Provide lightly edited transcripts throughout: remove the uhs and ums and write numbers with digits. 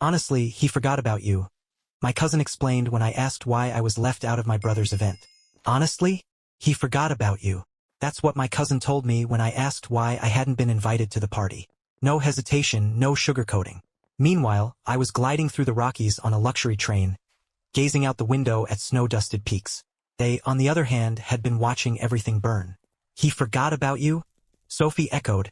Honestly, he forgot about you. My cousin explained when I asked why I was left out of my brother's event. Honestly? He forgot about you. That's what my cousin told me when I asked why I hadn't been invited to the party. No hesitation, no sugarcoating. Meanwhile, I was gliding through the Rockies on a luxury train, gazing out the window at snow-dusted peaks. They, on the other hand, had been watching everything burn. He forgot about you? Sophie echoed,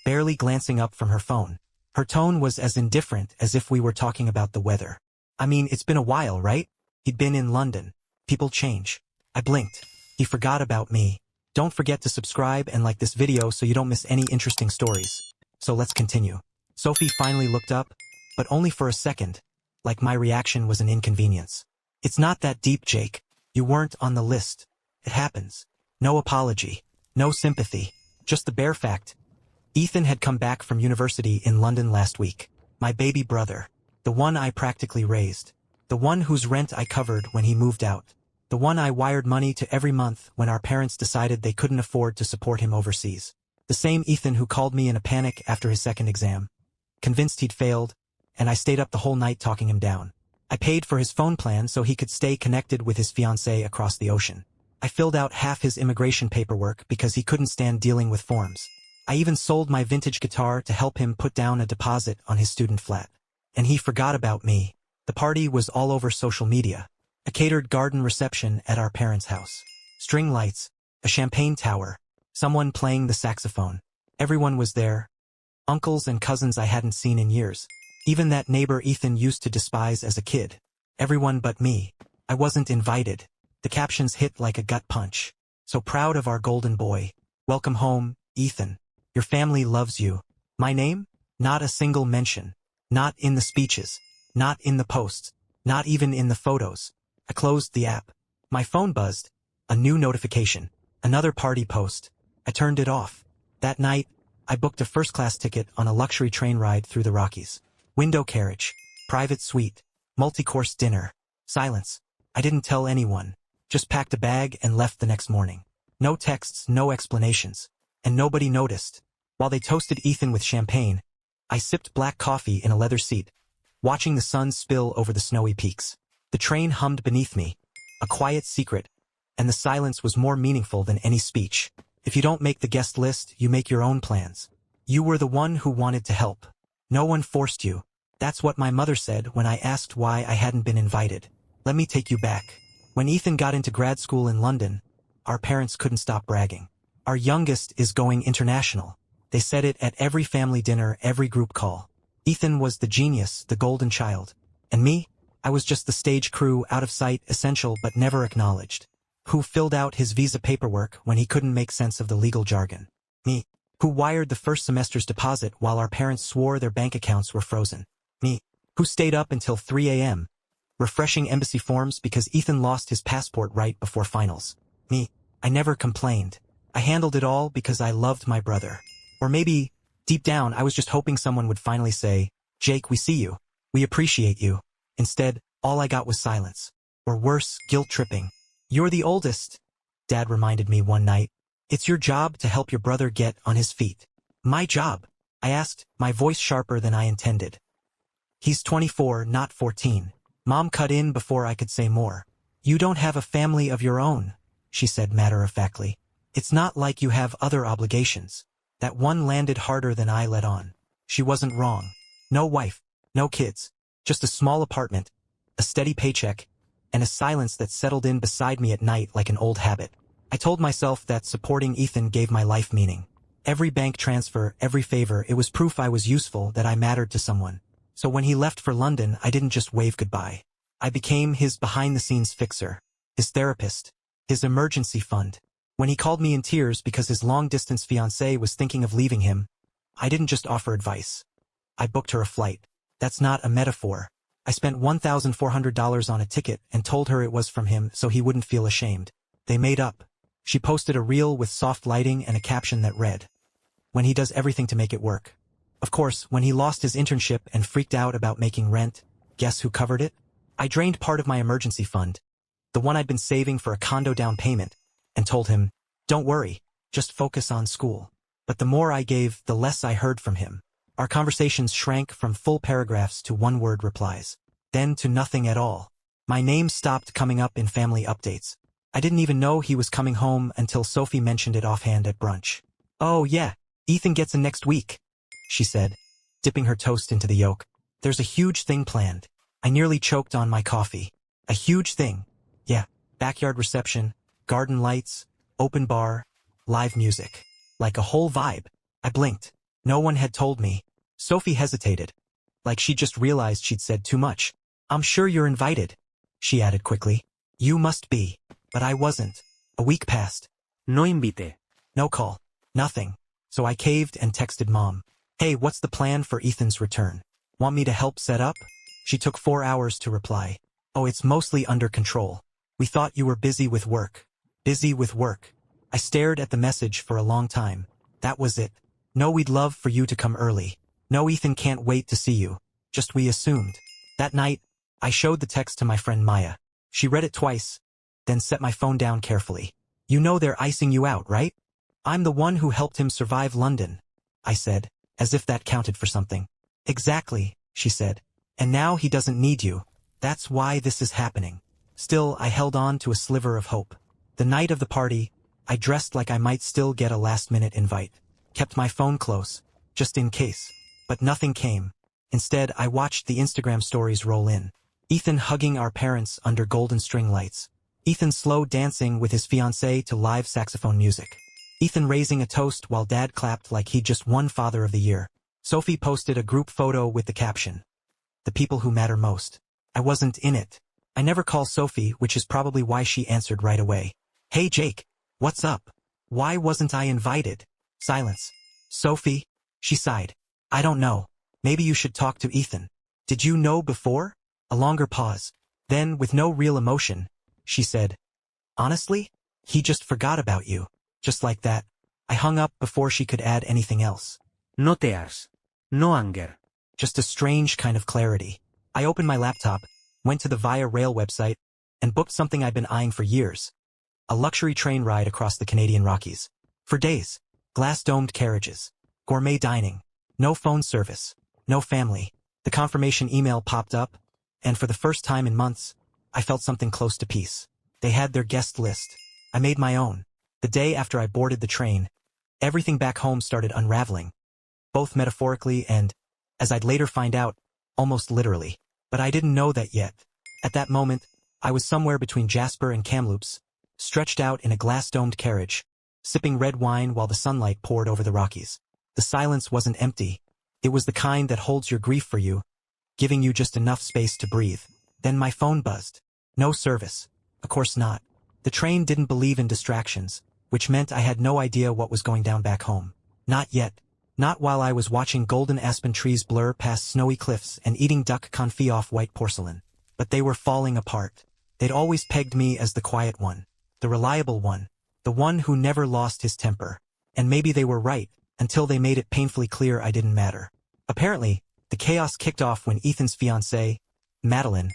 barely glancing up from her phone. Her tone was as indifferent as if we were talking about the weather. I mean, it's been a while, right? He'd been in London. People change. I blinked. He forgot about me. Don't forget to subscribe and like this video so you don't miss any interesting stories. So let's continue. Sophie finally looked up, but only for a second, like my reaction was an inconvenience. It's not that deep, Jake. You weren't on the list. It happens. No apology. No sympathy. Just the bare fact. Ethan had come back from university in London last week. My baby brother. The one I practically raised. The one whose rent I covered when he moved out. The one I wired money to every month when our parents decided they couldn't afford to support him overseas. The same Ethan who called me in a panic after his second exam. Convinced he'd failed, and I stayed up the whole night talking him down. I paid for his phone plan so he could stay connected with his fiancée across the ocean. I filled out half his immigration paperwork because he couldn't stand dealing with forms. I even sold my vintage guitar to help him put down a deposit on his student flat. And he forgot about me. The party was all over social media. A catered garden reception at our parents' house. String lights, a champagne tower, someone playing the saxophone. Everyone was there. Uncles and cousins I hadn't seen in years. Even that neighbor Ethan used to despise as a kid. Everyone but me. I wasn't invited. The captions hit like a gut punch. So proud of our golden boy. Welcome home, Ethan. Your family loves you. My name? Not a single mention. Not in the speeches. Not in the posts. Not even in the photos. I closed the app. My phone buzzed. A new notification. Another party post. I turned it off. That night, I booked a first-class ticket on a luxury train ride through the Rockies. Window carriage. Private suite. Multi-course dinner. Silence. I didn't tell anyone. Just packed a bag and left the next morning. No texts, no explanations. And nobody noticed. While they toasted Ethan with champagne, I sipped black coffee in a leather seat, watching the sun spill over the snowy peaks. The train hummed beneath me, a quiet secret, and the silence was more meaningful than any speech. If you don't make the guest list, you make your own plans. You were the one who wanted to help. No one forced you. That's what my mother said when I asked why I hadn't been invited. Let me take you back. When Ethan got into grad school in London, our parents couldn't stop bragging. Our youngest is going international. They said it at every family dinner, every group call. Ethan was the genius, the golden child. And me? I was just the stage crew, out of sight, essential but never acknowledged. Who filled out his visa paperwork when he couldn't make sense of the legal jargon. Me. Who wired the first semester's deposit while our parents swore their bank accounts were frozen. Me. Who stayed up until 3 a.m. refreshing embassy forms because Ethan lost his passport right before finals. Me. I never complained. I handled it all because I loved my brother. Or maybe, deep down, I was just hoping someone would finally say, Jake, we see you. We appreciate you. Instead, all I got was silence. Or worse, guilt-tripping. You're the oldest, Dad reminded me one night. It's your job to help your brother get on his feet. My job? I asked, my voice sharper than I intended. He's 24, not 14. Mom cut in before I could say more. You don't have a family of your own, she said matter-of-factly. It's not like you have other obligations. That one landed harder than I let on. She wasn't wrong. No wife, no kids, just a small apartment, a steady paycheck, and a silence that settled in beside me at night like an old habit. I told myself that supporting Ethan gave my life meaning. Every bank transfer, every favor, it was proof I was useful, that I mattered to someone. So when he left for London, I didn't just wave goodbye. I became his behind-the-scenes fixer, his therapist, his emergency fund. When he called me in tears because his long-distance fiancée was thinking of leaving him, I didn't just offer advice. I booked her a flight. That's not a metaphor. I spent $1,400 on a ticket and told her it was from him so he wouldn't feel ashamed. They made up. She posted a reel with soft lighting and a caption that read, "When he does everything to make it work." Of course, when he lost his internship and freaked out about making rent, guess who covered it? I drained part of my emergency fund, the one I'd been saving for a condo down payment, and told him, "Don't worry, just focus on school." But the more I gave, the less I heard from him. Our conversations shrank from full paragraphs to one-word replies, then to nothing at all. My name stopped coming up in family updates. I didn't even know he was coming home until Sophie mentioned it offhand at brunch. "Oh yeah, Ethan gets in next week," she said, dipping her toast into the yolk. "There's a huge thing planned." I nearly choked on my coffee. A huge thing. Yeah, backyard reception, garden lights, open bar, live music. Like a whole vibe. I blinked. No one had told me. Sophie hesitated. Like she just realized she'd said too much. "I'm sure you're invited," she added quickly. "You must be." But I wasn't. A week passed. No invité. No call. Nothing. So I caved and texted Mom. "Hey, what's the plan for Ethan's return? Want me to help set up?" She took 4 hours to reply. "Oh, it's mostly under control. We thought you were busy with work." Busy with work. I stared at the message for a long time. That was it. "No, we'd love for you to come early. No, Ethan can't wait to see you. Just we assumed." That night, I showed the text to my friend Maya. She read it twice, then set my phone down carefully. "You know they're icing you out, right?" "I'm the one who helped him survive London," I said, as if that counted for something. "Exactly," she said. "And now he doesn't need you. That's why this is happening." Still, I held on to a sliver of hope. The night of the party, I dressed like I might still get a last-minute invite. Kept my phone close, just in case. But nothing came. Instead, I watched the Instagram stories roll in. Ethan hugging our parents under golden string lights. Ethan slow dancing with his fiancée to live saxophone music. Ethan raising a toast while Dad clapped like he'd just won Father of the Year. Sophie posted a group photo with the caption, "The people who matter most." I wasn't in it. I never call Sophie, which is probably why she answered right away. "Hey Jake, what's up? Why wasn't I invited?" Silence. "Sophie?" She sighed. "I don't know. Maybe you should talk to Ethan. Did you know before?" A longer pause. Then, with no real emotion, she said, "Honestly, he just forgot about you." Just like that. I hung up before she could add anything else. No tears. No anger. Just a strange kind of clarity. I opened my laptop, went to the Via Rail website, and booked something I'd been eyeing for years. A luxury train ride across the Canadian Rockies. For days. Glass-domed carriages. Gourmet dining. No phone service. No family. The confirmation email popped up, and for the first time in months, I felt something close to peace. They had their guest list. I made my own. The day after I boarded the train, everything back home started unraveling. Both metaphorically and, as I'd later find out, almost literally. But I didn't know that yet. At that moment, I was somewhere between Jasper and Kamloops, stretched out in a glass-domed carriage, sipping red wine while the sunlight poured over the Rockies. The silence wasn't empty. It was the kind that holds your grief for you, giving you just enough space to breathe. Then my phone buzzed. No service. Of course not. The train didn't believe in distractions, which meant I had no idea what was going down back home. Not yet. Not while I was watching golden aspen trees blur past snowy cliffs and eating duck confit off white porcelain. But they were falling apart. They'd always pegged me as the quiet one, the reliable one, the one who never lost his temper. And maybe they were right, until they made it painfully clear I didn't matter. Apparently, the chaos kicked off when Ethan's fiancée, Madeline,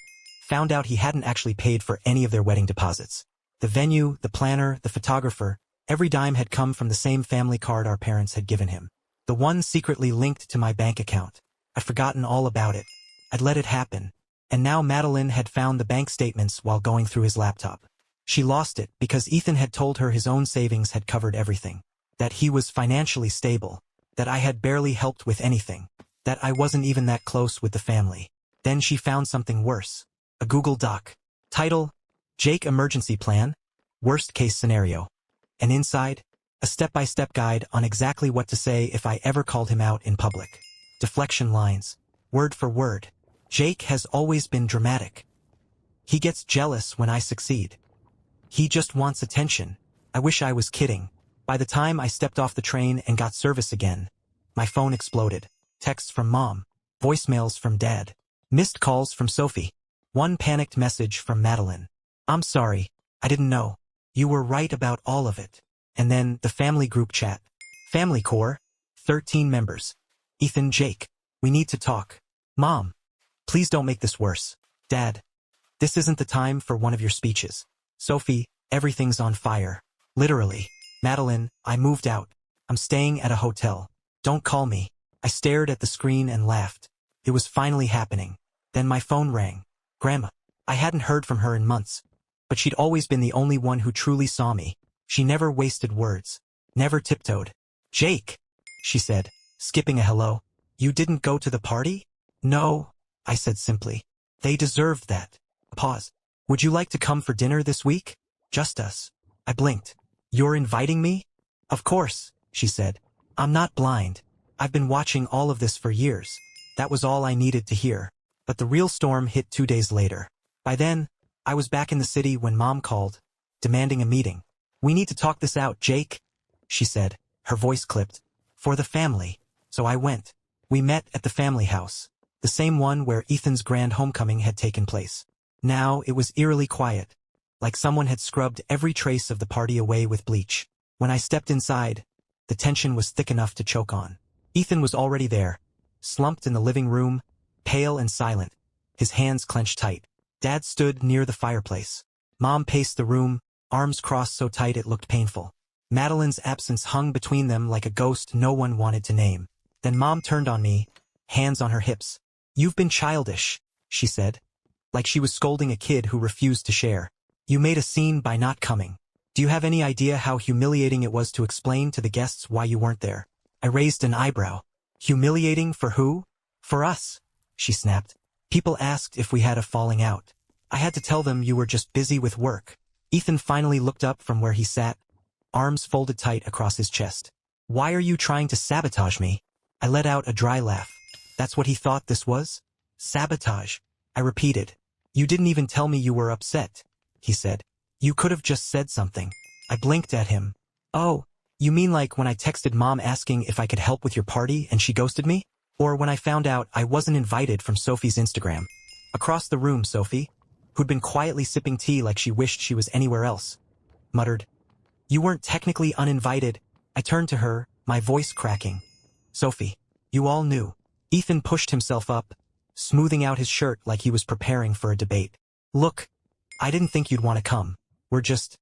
found out he hadn't actually paid for any of their wedding deposits. The venue, the planner, the photographer, every dime had come from the same family card our parents had given him. The one secretly linked to my bank account. I'd forgotten all about it. I'd let it happen. And now Madeline had found the bank statements while going through his laptop. She lost it because Ethan had told her his own savings had covered everything. That he was financially stable. That I had barely helped with anything. That I wasn't even that close with the family. Then she found something worse. A Google Doc. Title, Jake Emergency Plan, Worst Case Scenario. And inside, a step-by-step guide on exactly what to say if I ever called him out in public. Deflection lines. Word for word. Jake has always been dramatic. He gets jealous when I succeed. He just wants attention. I wish I was kidding. By the time I stepped off the train and got service again, my phone exploded. Texts from Mom. Voicemails from Dad. Missed calls from Sophie. One panicked message from Madeline. "I'm sorry. I didn't know. You were right about all of it." And then the family group chat. Family core. 13 members. Ethan, Jake. We need to talk. Mom. Please don't make this worse. Dad. This isn't the time for one of your speeches. Sophie. Everything's on fire. Literally. Madeline. I moved out. I'm staying at a hotel. Don't call me. I stared at the screen and laughed. It was finally happening. Then my phone rang. Grandma. I hadn't heard from her in months. But she'd always been the only one who truly saw me. She never wasted words. Never tiptoed. Jake, she said, skipping a hello. You didn't go to the party? No, I said simply. They deserved that. Pause. Would you like to come for dinner this week? Just us. I blinked. You're inviting me? Of course, she said. I'm not blind. I've been watching all of this for years. That was all I needed to hear. But the real storm hit 2 days later. By then, I was back in the city when Mom called, demanding a meeting. We need to talk this out, Jake, she said, her voice clipped. For the family. So I went. We met at the family house. The same one where Ethan's grand homecoming had taken place. Now it was eerily quiet. Like someone had scrubbed every trace of the party away with bleach. When I stepped inside, the tension was thick enough to choke on. Ethan was already there, slumped in the living room, pale and silent, his hands clenched tight. Dad stood near the fireplace. Mom paced the room, arms crossed so tight it looked painful. Madeline's absence hung between them like a ghost no one wanted to name. Then Mom turned on me, hands on her hips. You've been childish, she said, like she was scolding a kid who refused to share. You made a scene by not coming. Do you have any idea how humiliating it was to explain to the guests why you weren't there? I raised an eyebrow. Humiliating for who? For us, she snapped. People asked if we had a falling out. I had to tell them you were just busy with work. Ethan finally looked up from where he sat, arms folded tight across his chest. Why are you trying to sabotage me? I let out a dry laugh. That's what he thought this was? Sabotage. I repeated. You didn't even tell me you were upset, he said. You could have just said something. I blinked at him. Oh, you mean like when I texted Mom asking if I could help with your party and she ghosted me? Or when I found out I wasn't invited from Sophie's Instagram? Across the room, Sophie, who'd been quietly sipping tea like she wished she was anywhere else, muttered. You weren't technically uninvited. I turned to her, my voice cracking. Sophie, you all knew. Ethan pushed himself up, smoothing out his shirt like he was preparing for a debate. Look, I didn't think you'd want to come. We're just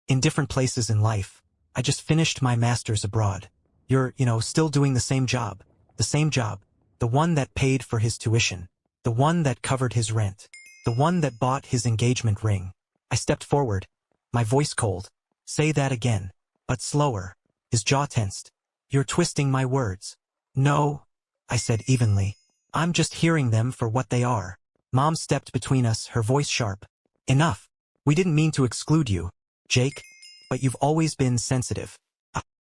in different places in life. I just finished my master's abroad. You're, still doing the same job. The same job. The one that paid for his tuition. The one that covered his rent. The one that bought his engagement ring. I stepped forward, my voice cold. Say that again, but slower. His jaw tensed. You're twisting my words. No, I said evenly. I'm just hearing them for what they are. Mom stepped between us, her voice sharp. Enough. We didn't mean to exclude you, Jake, but you've always been sensitive.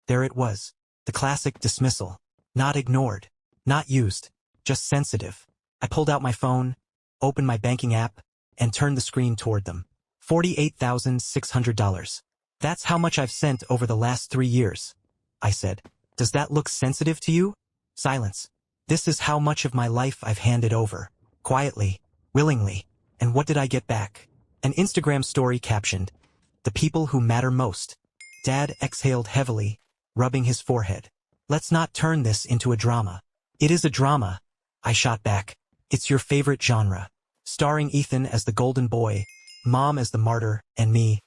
There it was. The classic dismissal. Not ignored. Not used. Just sensitive. I pulled out my phone, opened my banking app, and turned the screen toward them. $48,600. That's how much I've sent over the last 3 years, I said. Does that look sensitive to you? Silence. This is how much of my life I've handed over. Quietly. Willingly. And what did I get back? An Instagram story captioned, "The people who matter most." Dad exhaled heavily, rubbing his forehead. Let's not turn this into a drama. It is a drama, I shot back. It's your favorite genre. Starring Ethan as the golden boy, Mom as the martyr, and me.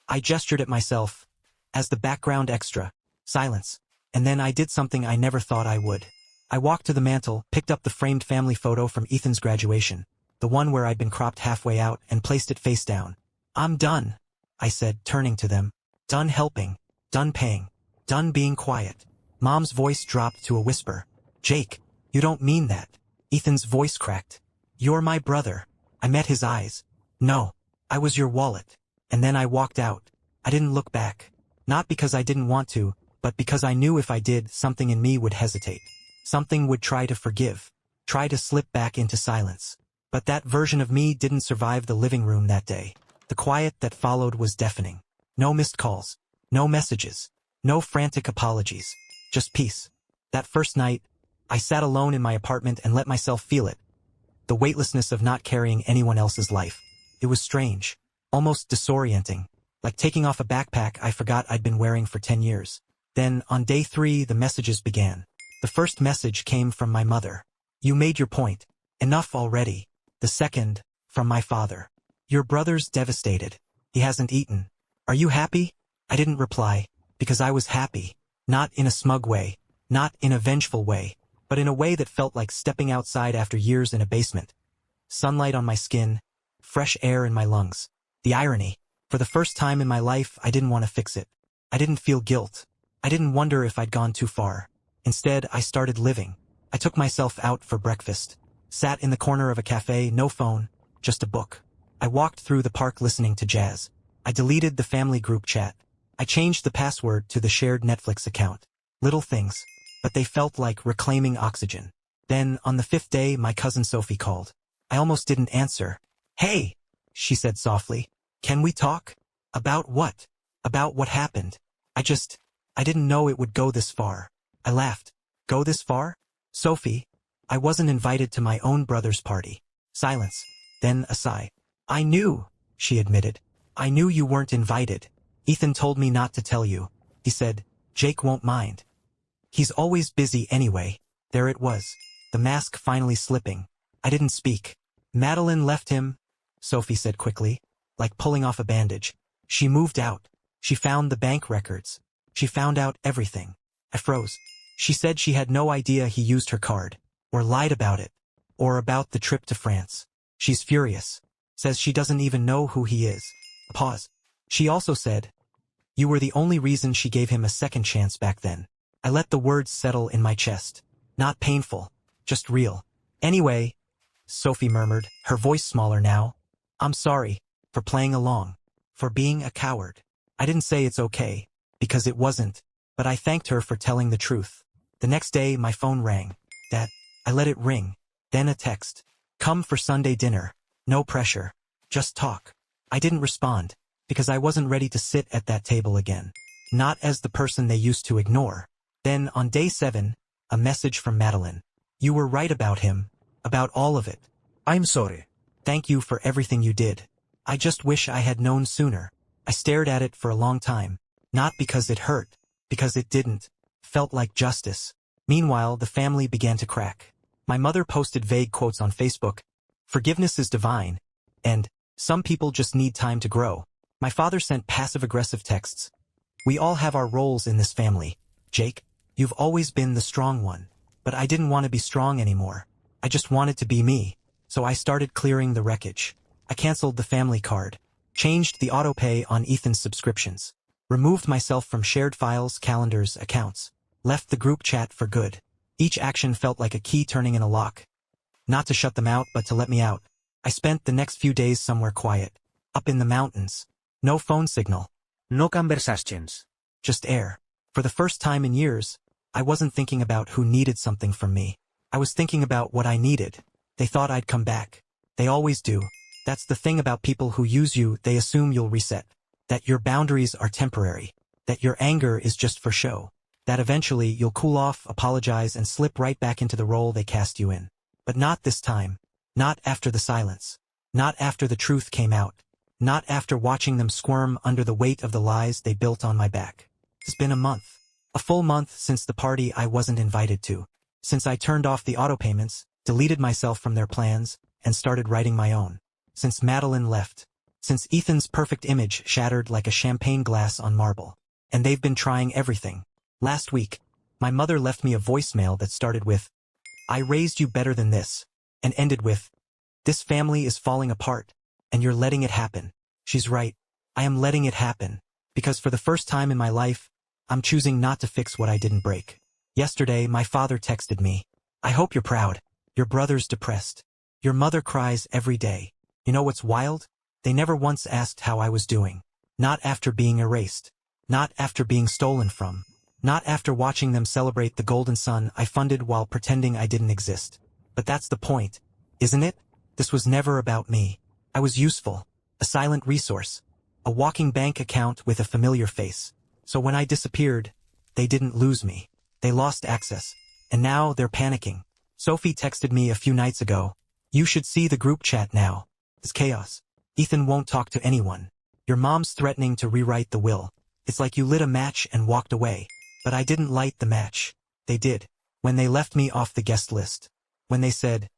I gestured at myself, as the background extra. Silence. And then I did something I never thought I would. I walked to the mantel, picked up the framed family photo from Ethan's graduation, the one where I'd been cropped halfway out, and placed it face down. I'm done, I said, turning to them. Done helping. Done paying. Done being quiet. Mom's voice dropped to a whisper. Jake, you don't mean that. Ethan's voice cracked. You're my brother. I met his eyes. No, I was your wallet. And then I walked out. I didn't look back. Not because I didn't want to, but because I knew if I did, something in me would hesitate. Something would try to forgive. Try to slip back into silence. But that version of me didn't survive the living room that day. The quiet that followed was deafening. No missed calls. No messages. No frantic apologies. Just peace. That first night, I sat alone in my apartment and let myself feel it. The weightlessness of not carrying anyone else's life. It was strange. Almost disorienting. Like taking off a backpack I forgot I'd been wearing for 10 years. Then, on day 3, the messages began. The first message came from my mother. You made your point. Enough already. The second, from my father. Your brother's devastated. He hasn't eaten. Are you happy? I didn't reply, because I was happy. Not in a smug way. Not in a vengeful way. but in a way that felt like stepping outside after years in a basement. Sunlight on my skin, fresh air in my lungs. The irony. For the first time in my life, I didn't want to fix it. I didn't feel guilt. I didn't wonder if I'd gone too far. Instead, I started living. I took myself out for breakfast. Sat in the corner of a cafe, no phone, just a book. I walked through the park listening to jazz. I deleted the family group chat. I changed the password to the shared Netflix account. Little things, but they felt like reclaiming oxygen. Then, on the 5th day, my cousin Sophie called. I almost didn't answer. "Hey," she said softly. "Can we talk?" "About what?" "About what happened." I didn't know it would go this far. I laughed. "Go this far?" "Sophie, I wasn't invited to my own brother's party." Silence. Then a sigh. "I knew," she admitted. "I knew you weren't invited. Ethan told me not to tell you. He said, Jake won't mind. He's always busy anyway." There it was. The mask finally slipping. I didn't speak. "Madeline left him," Sophie said quickly, like pulling off a bandage. "She moved out. She found the bank records. She found out everything." I froze. She said she had no idea he used her card, or lied about it, or about the trip to France. She's furious. Says she doesn't even know who he is. Pause. She also said, "You were the only reason she gave him a second chance back then." I let the words settle in my chest. Not painful, just real. "Anyway," Sophie murmured, her voice smaller now, "I'm sorry for playing along, for being a coward." I didn't say it's okay, because it wasn't, but I thanked her for telling the truth. The next day, my phone rang. I let it ring. Then a text. "Come for Sunday dinner. No pressure. Just talk." I didn't respond, because I wasn't ready to sit at that table again. Not as the person they used to ignore. Then, on day 7, a message from Madeline. "You were right about him. About all of it. I'm sorry. Thank you for everything you did. I just wish I had known sooner." I stared at it for a long time. Not because it hurt. Because it didn't. Felt like justice. Meanwhile, the family began to crack. My mother posted vague quotes on Facebook. "Forgiveness is divine," and "Some people just need time to grow." My father sent passive-aggressive texts. "We all have our roles in this family. Jake, you've always been the strong one." But I didn't want to be strong anymore. I just wanted to be me. So I started clearing the wreckage. I canceled the family card. Changed the autopay on Ethan's subscriptions. Removed myself from shared files, calendars, accounts. Left the group chat for good. Each action felt like a key turning in a lock. Not to shut them out, but to let me out. I spent the next few days somewhere quiet. Up in the mountains. No phone signal. No conversations. Just air. For the first time in years, I wasn't thinking about who needed something from me. I was thinking about what I needed. They thought I'd come back. They always do. That's the thing about people who use you, they assume you'll reset. That your boundaries are temporary. That your anger is just for show. That eventually you'll cool off, apologize, and slip right back into the role they cast you in. But not this time. Not after the silence. Not after the truth came out. Not after watching them squirm under the weight of the lies they built on my back. It's been a month. A full month since the party I wasn't invited to. Since I turned off the autopayments, deleted myself from their plans, and started writing my own. Since Madeline left. Since Ethan's perfect image shattered like a champagne glass on marble. And they've been trying everything. Last week, my mother left me a voicemail that started with, "I raised you better than this," and ended with, "This family is falling apart, and you're letting it happen." She's right. I am letting it happen. Because for the first time in my life, I'm choosing not to fix what I didn't break. Yesterday, my father texted me, "I hope you're proud. Your brother's depressed. Your mother cries every day." You know what's wild? They never once asked how I was doing. Not after being erased. Not after being stolen from. Not after watching them celebrate the golden sun I funded while pretending I didn't exist. But that's the point, isn't it? This was never about me. I was useful. A silent resource. A walking bank account with a familiar face. So when I disappeared, they didn't lose me. They lost access. And now they're panicking. Sophie texted me a few nights ago. "You should see the group chat now. It's chaos. Ethan won't talk to anyone. Your mom's threatening to rewrite the will. It's like you lit a match and walked away. But I didn't light the match. They did. When they left me off the guest list. When they said,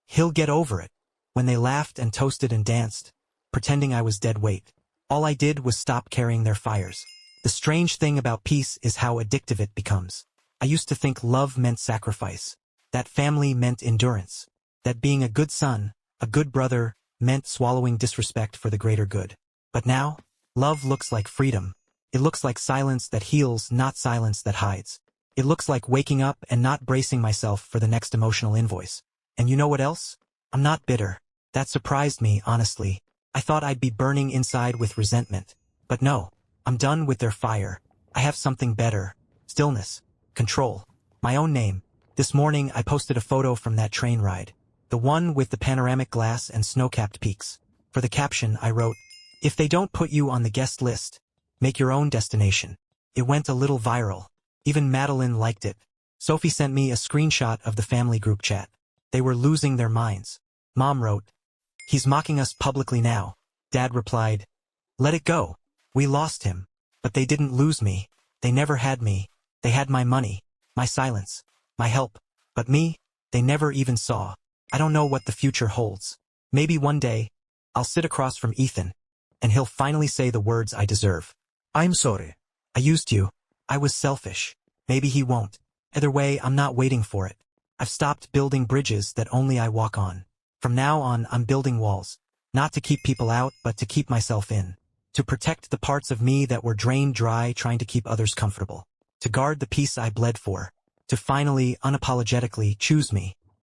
'He'll get over it.' When they laughed and toasted and danced, pretending I was dead weight. All I did was stop carrying their fires. The strange thing about peace is how addictive it becomes. I used to think love meant sacrifice. That family meant endurance. That being a good son, a good brother, meant swallowing disrespect for the greater good. But now, love looks like freedom. It looks like silence that heals, not silence that hides. It looks like waking up and not bracing myself for the next emotional invoice. And you know what else? I'm not bitter. That surprised me, honestly. I thought I'd be burning inside with resentment. But no, I'm done with their fire. I have something better. Stillness. Control. My own name. This morning I posted a photo from that train ride. The one with the panoramic glass and snow-capped peaks. For the caption I wrote, "If they don't put you on the guest list, make your own destination." It went a little viral. Even Madeline liked it. Sophie sent me a screenshot of the family group chat. They were losing their minds. Mom wrote, "He's mocking us publicly now." Dad replied, "Let it go. We lost him. But they didn't lose me. They never had me. They had my money, my silence, my help. But me, they never even saw. I don't know what the future holds. Maybe one day, I'll sit across from Ethan, and he'll finally say the words I deserve. I'm sorry. I used you. I was selfish. Maybe he won't. Either way, I'm not waiting for it. I've stopped building bridges that only I walk on. From now on, I'm building walls. Not to keep people out, but to keep myself in. To protect the parts of me that were drained dry trying to keep others comfortable. To guard the peace I bled for. To finally, unapologetically choose me.